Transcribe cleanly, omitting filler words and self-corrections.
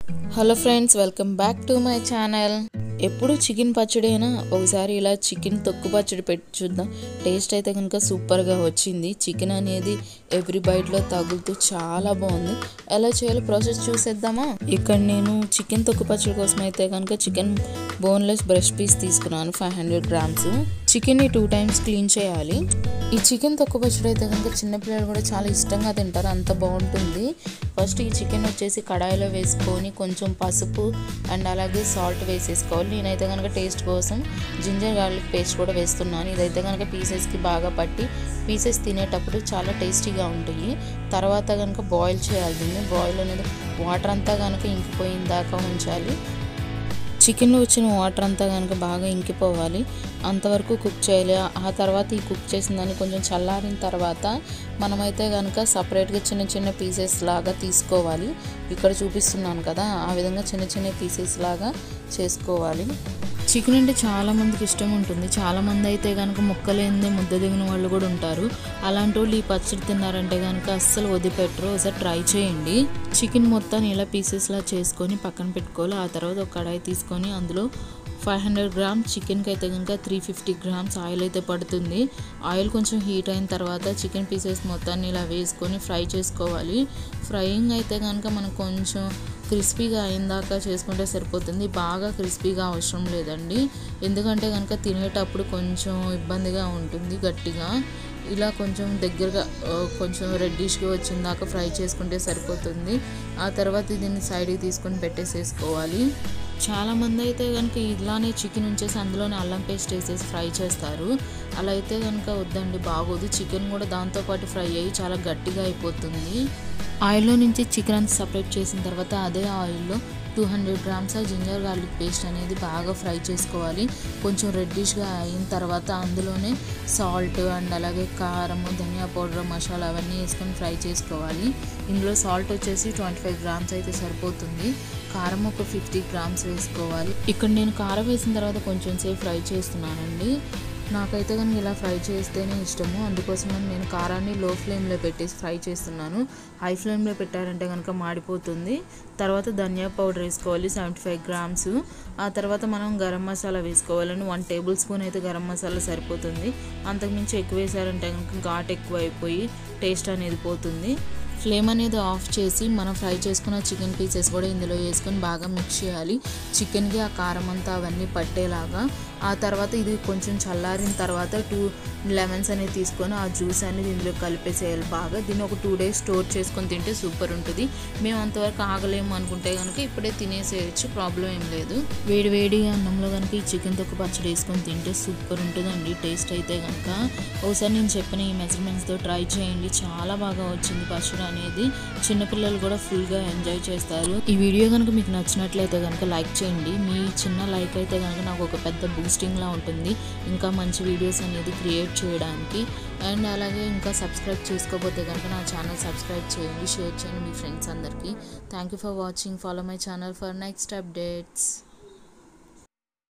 Hello friends, welcome back to my channel. ఎప్పుడు chicken పచ్చడైనా ఒకసారి ఇలా చికెన్ తొక్కు పచ్చడి పెట్టి చూద్దాం. టేస్ట్ అయితే కనుక సూపర్గా వచ్చింది. చికెన్ అనేది ఎవ్రీ బైట్లో తగులుతూ చాలా బాగుంది. ఎలా చేయాలో ప్రాసెస్ చూసేద్దామా? ఇక్కడ నేను చికెన్ తొక్కు పచ్చడి కోసం అయితే కనుక చికెన్ బోన్లెస్ బ్రెస్ట్ పీస్ తీసుకున్నాను 500 గ్రామ్స్. చికెన్ని 2 times క్లీన్ చేయాలి. ఈ చికెన్ తొక్కు పచ్చడి అయితే కనుక చిన్నపిల్లలు కూడా చాలా ఇష్టంగా తింటారు, అంత బాగుంటుంది. ఫస్ట్ ఈ చికెన్ వచ్చేసి కడాయిలో వేసుకొని కొంచెం పసుపు అండ్ అలాగే సాల్ట్ వేసేసుకోవాలి. నేనైతే కనుక టేస్ట్ కోసం జింజర్ గార్లిక్ పేస్ట్ కూడా వేస్తున్నాను. ఇదైతే కనుక పీసెస్కి బాగా పట్టి పీసెస్ తినేటప్పుడు చాలా టేస్టీగా ఉంటాయి. తర్వాత కనుక బాయిల్ చేయాలి. దీన్ని బాయిల్ అనేది వాటర్ అంతా కనుక ఇంకిపోయిన దాకా ఉంచాలి. చికెన్లో వచ్చిన వాటర్ అంతా కనుక బాగా ఇంకిపోవాలి, అంతవరకు కుక్ చేయాలి. ఆ తర్వాత ఈ కుక్ చేసిన దాన్ని కొంచెం చల్లారిన తర్వాత మనమైతే కనుక సపరేట్గా చిన్న చిన్న పీసెస్ లాగా తీసుకోవాలి. ఇక్కడ చూపిస్తున్నాను కదా, ఆ విధంగా చిన్న చిన్న పీసెస్ లాగా చేసుకోవాలి. చికెన్ అంటే చాలామందికి ఇష్టం ఉంటుంది. చాలామంది అయితే కనుక ముక్కలేనిదే ముద్ద దిగిన వాళ్ళు కూడా ఉంటారు. అలాంటి వాళ్ళు ఈ పచ్చడి తిన్నారంటే కనుక అస్సలు వదిలిపెట్టరు. ఒకసారి ట్రై చేయండి. చికెన్ మొత్తాన్ని ఇలా పీసెస్లా చేసుకొని పక్కన పెట్టుకోవాలి. ఆ తర్వాత ఒక కడాయి తీసుకొని అందులో 500 గ్రామ్స్ చికెన్కి అయితే కనుక 350 గ్రామ్స్ ఆయిల్ అయితే పడుతుంది. ఆయిల్ కొంచెం హీట్ అయిన తర్వాత చికెన్ పీసెస్ మొత్తాన్ని ఇలా వేసుకొని ఫ్రై చేసుకోవాలి. ఫ్రైయింగ్ అయితే కనుక మనం కొంచెం క్రిస్పీగా అయిందాకా చేసుకుంటే సరిపోతుంది. బాగా క్రిస్పీగా అవసరం లేదండి, ఎందుకంటే కనుక తినేటప్పుడు కొంచెం ఇబ్బందిగా ఉంటుంది గట్టిగా. ఇలా కొంచెం దగ్గరగా కొంచెం రెడ్డిష్గా వచ్చిన దాకా ఫ్రై చేసుకుంటే సరిపోతుంది. ఆ తర్వాత దీన్ని సైడ్కి తీసుకొని పెట్టేసేసుకోవాలి. చాలామంది అయితే కనుక ఇలానే చికెన్ ఉంచేసి అందులోనే అల్లం పేస్ట్ వేసేసి ఫ్రై చేస్తారు. అలా అయితే కనుక వద్దండి, బాగోదు. చికెన్ కూడా దాంతోపాటు ఫ్రై అయ్యి చాలా గట్టిగా అయిపోతుంది. ఆయిల్లో నుంచి చికెన్ అంతా సపరేట్ చేసిన తర్వాత అదే ఆయిల్లో 200 గ్రామ్స్ జింజర్ గార్లిక్ పేస్ట్ అనేది బాగా ఫ్రై చేసుకోవాలి. కొంచెం రెడ్డిష్గా అయిన తర్వాత అందులోనే సాల్ట్ అండ్ అలాగే కారం, ధనియా పౌడర్, మసాలా అవన్నీ వేసుకొని ఫ్రై చేసుకోవాలి. ఇందులో సాల్ట్ వచ్చేసి 25 గ్రామ్స్ అయితే సరిపోతుంది. కారం ఒక 50 గ్రామ్స్ వేసుకోవాలి. ఇక్కడ నేను కారం వేసిన తర్వాత కొంచెం సేపు ఫ్రై చేస్తున్నానండి. నాకైతే కనుక ఇలా ఫ్రై చేస్తేనే ఇష్టము, అందుకోసం నేను కారాన్ని లో ఫ్లేమ్లో పెట్టేసి ఫ్రై చేస్తున్నాను. హై ఫ్లేమ్లో పెట్టారంటే కనుక మాడిపోతుంది. తర్వాత ధనియా పౌడర్ వేసుకోవాలి 75 గ్రామ్స్. ఆ తర్వాత మనం గరం మసాలా వేసుకోవాలని 1 టేబుల్ స్పూన్ అయితే గరం మసాలా సరిపోతుంది. అంతకుమించి ఎక్కువ వేసారంటే కనుక ఘాట్ ఎక్కువ అయిపోయి టేస్ట్ అనేది పోతుంది. ఫ్లేమ్ అనేది ఆఫ్ చేసి మనం ఫ్రై చేసుకున్న చికెన్ పీసెస్ కూడా ఇందులో వేసుకొని బాగా మిక్స్ చేయాలి. చికెన్కి ఆ కారం అంతా అవన్నీ పట్టేలాగా. ఆ తర్వాత ఇది కొంచెం చల్లారిన తర్వాత 2 లెమన్స్ అనేది తీసుకొని ఆ జ్యూస్ అనేది ఇందులో కలిపేసేయాలి బాగా. దీన్ని ఒక 2 days స్టోర్ చేసుకొని తింటే సూపర్ ఉంటుంది. మేము అంతవరకు ఆగలేము అనుకుంటే కనుక ఇప్పుడే తినేసేయచ్చు, ప్రాబ్లం ఏం లేదు. వేడి వేడిగా అన్నంలో కనుక ఈ చికెన్ తొక్కు పచ్చడి వేసుకొని తింటే సూపర్ ఉంటుందండి. టేస్ట్ అయితే కనుక ఒకసారి నేను చెప్పిన ఈ మెజర్మెంట్స్తో ట్రై చేయండి, చాలా బాగా వచ్చింది పచ్చడి అనేది. చిన్నపిల్లలు కూడా ఫుల్గా ఎంజాయ్ చేస్తారు. ఈ వీడియో కనుక మీకు నచ్చినట్లయితే కనుక లైక్ చేయండి. మీ చిన్న లైక్ అయితే కనుక నాకు ఒక పెద్ద బూస్టింగ్లా ఉంటుంది ఇంకా మంచి వీడియోస్ అనేది క్రియేట్ చేయడానికి. అండ్ అలాగే ఇంకా సబ్స్క్రైబ్ చేసుకోకపోతే కనుక నా ఛానల్ సబ్స్క్రైబ్ చేయండి, షేర్ చేయండి మీ ఫ్రెండ్స్ అందరికీ. Thank you for watching. Follow my channel for next updates.